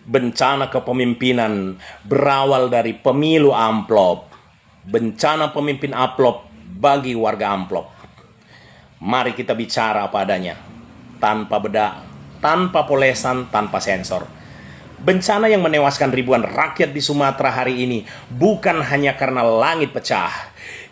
Bencana kepemimpinan berawal dari pemilu amplop. Bencana pemimpin amplop bagi warga amplop. Mari kita bicara apa adanya, tanpa bedak, tanpa polesan, tanpa sensor. Bencana yang menewaskan ribuan rakyat di Sumatera hari ini bukan hanya karena langit pecah.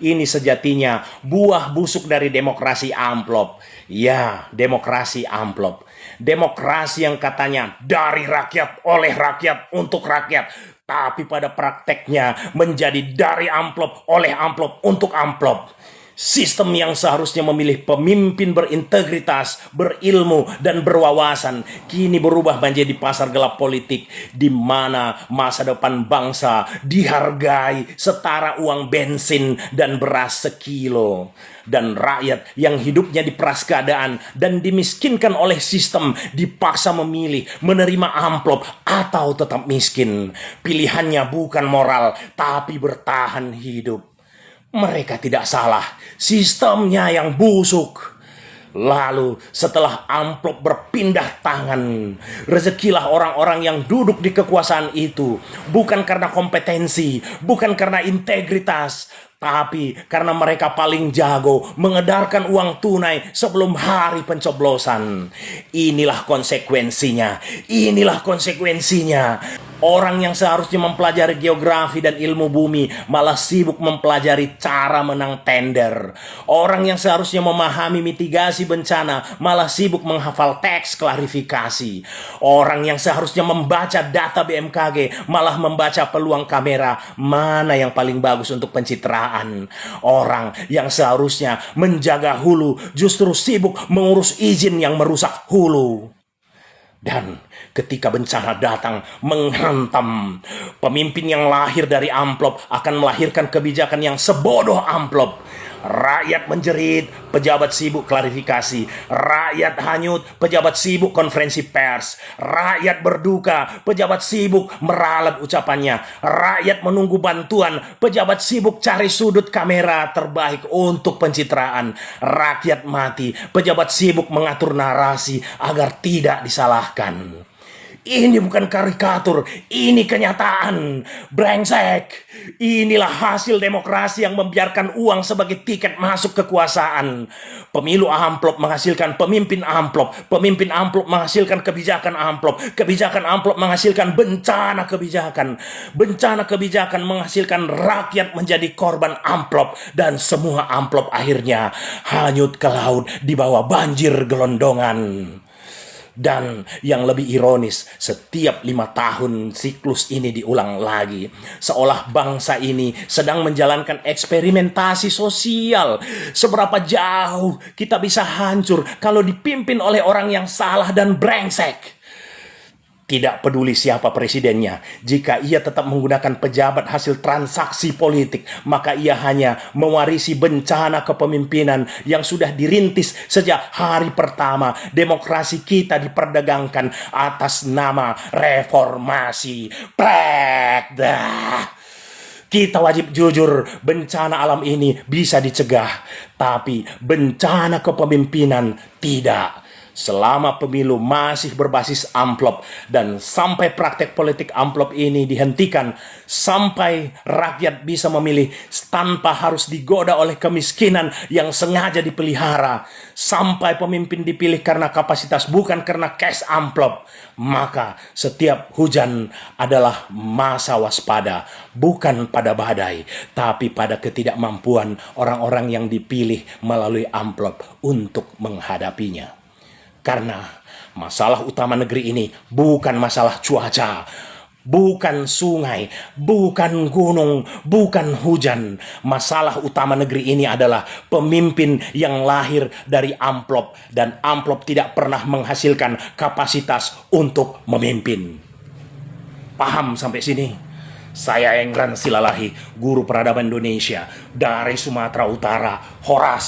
Ini sejatinya buah busuk dari demokrasi amplop. Ya, demokrasi amplop. Demokrasi yang katanya dari rakyat, oleh rakyat, untuk rakyat. Tapi pada prakteknya menjadi dari amplop, oleh amplop, untuk amplop. Sistem yang seharusnya memilih pemimpin berintegritas, berilmu, dan berwawasan kini berubah menjadi pasar gelap politik di mana masa depan bangsa dihargai setara uang bensin dan beras sekilo. Dan rakyat yang hidupnya diperas keadaan dan dimiskinkan oleh sistem dipaksa memilih menerima amplop atau tetap miskin. Pilihannya bukan moral tapi bertahan hidup. Mereka tidak salah, sistemnya yang busuk. Lalu setelah amplop berpindah tangan, rezekilah orang-orang yang duduk di kekuasaan itu. Bukan karena kompetensi, bukan karena integritas, tapi karena mereka paling jago mengedarkan uang tunai sebelum hari pencoblosan. Inilah konsekuensinya, inilah konsekuensinya. Orang yang seharusnya mempelajari geografi dan ilmu bumi malah sibuk mempelajari cara menang tender. Orang yang seharusnya memahami mitigasi bencana malah sibuk menghafal teks klarifikasi. Orang yang seharusnya membaca data BMKG malah membaca peluang kamera mana yang paling bagus untuk pencitraan. Orang yang seharusnya menjaga hulu justru sibuk mengurus izin yang merusak hulu. Dan ketika bencana datang menghantam, pemimpin yang lahir dari amplop akan melahirkan kebijakan yang sebodoh amplop. Rakyat menjerit, pejabat sibuk klarifikasi. Rakyat hanyut, pejabat sibuk konferensi pers. Rakyat berduka, pejabat sibuk meralat ucapannya. Rakyat menunggu bantuan, pejabat sibuk cari sudut kamera terbaik untuk pencitraan. Rakyat mati, pejabat sibuk mengatur narasi agar tidak disalahkan. Ini bukan karikatur, ini kenyataan. Brengsek. Inilah hasil demokrasi yang membiarkan uang sebagai tiket masuk kekuasaan. Pemilu amplop menghasilkan pemimpin amplop. Pemimpin amplop menghasilkan kebijakan amplop. Kebijakan amplop menghasilkan bencana kebijakan. Bencana kebijakan menghasilkan rakyat menjadi korban amplop. Dan semua amplop akhirnya hanyut ke laut di bawah banjir gelondongan. Dan yang lebih ironis, setiap 5 tahun siklus ini diulang lagi. Seolah bangsa ini sedang menjalankan eksperimentasi sosial. Seberapa jauh kita bisa hancur kalau dipimpin oleh orang yang salah dan brengsek. Tidak peduli siapa presidennya, jika ia tetap menggunakan pejabat hasil transaksi politik, maka ia hanya mewarisi bencana kepemimpinan yang sudah dirintis sejak hari pertama demokrasi kita diperdagangkan atas nama reformasi. Plek dah. Kita wajib jujur, bencana alam ini bisa dicegah, tapi bencana kepemimpinan tidak. Selama pemilu masih berbasis amplop dan sampai praktek politik amplop ini dihentikan, sampai rakyat bisa memilih tanpa harus digoda oleh kemiskinan yang sengaja dipelihara, sampai pemimpin dipilih karena kapasitas bukan karena cash amplop, maka setiap hujan adalah masa waspada, bukan pada badai, tapi pada ketidakmampuan orang-orang yang dipilih melalui amplop untuk menghadapinya. Karena masalah utama negeri ini bukan masalah cuaca, bukan sungai, bukan gunung, bukan hujan. Masalah utama negeri ini adalah pemimpin yang lahir dari amplop, dan amplop tidak pernah menghasilkan kapasitas untuk memimpin. Paham sampai sini? Saya Engran Silalahi, guru peradaban Indonesia dari Sumatera Utara, Horas.